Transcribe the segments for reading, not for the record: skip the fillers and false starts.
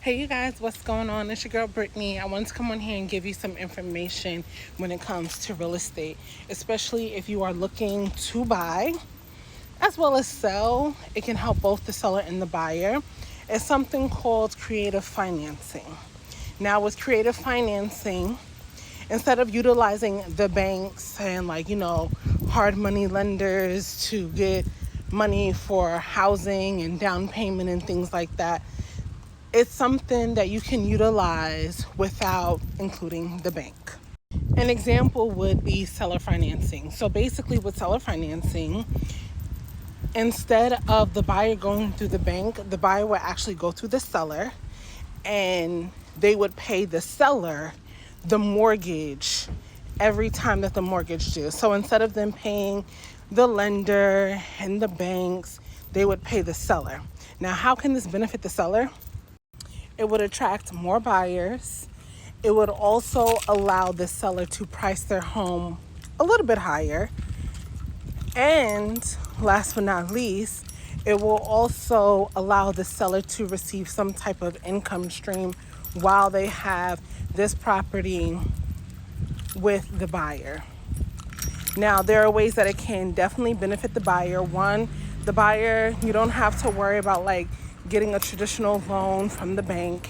Hey you guys, what's going on? It's your girl Brittany. I wanted to come on here and give you some information when it comes to real estate, especially if you are looking to buy as well as sell. It can help both the seller and the buyer. It's something called creative financing. Now with creative financing, instead of utilizing the banks and hard money lenders to get money for housing and down payment and things like that, it's something that you can utilize without including the bank. An example would be seller financing. So basically with seller financing, instead of the buyer going through the bank, the buyer would actually go through the seller and they would pay the seller the mortgage every time that the mortgage due. So instead of them paying the lender and the banks, they would pay the seller. Now, how can this benefit the seller? It would attract more buyers. It would also allow the seller to price their home a little bit higher. And last but not least, it will also allow the seller to receive some type of income stream while they have this property with the buyer. Now, there are ways that it can definitely benefit the buyer. One, the buyer, you don't have to worry about getting a traditional loan from the bank.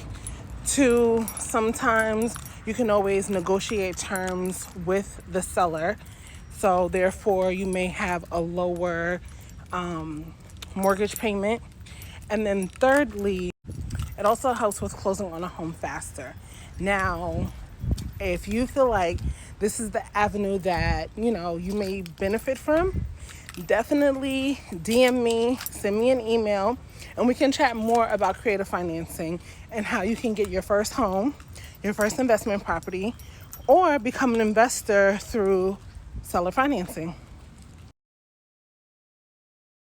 Two, sometimes you can always negotiate terms with the seller. So therefore, you may have a lower mortgage payment. And then thirdly, it also helps with closing on a home faster. Now, if you feel like this is the avenue that, you may benefit from, definitely DM me, send me an email, and we can chat more about creative financing and how you can get your first home, your first investment property, or become an investor through seller financing.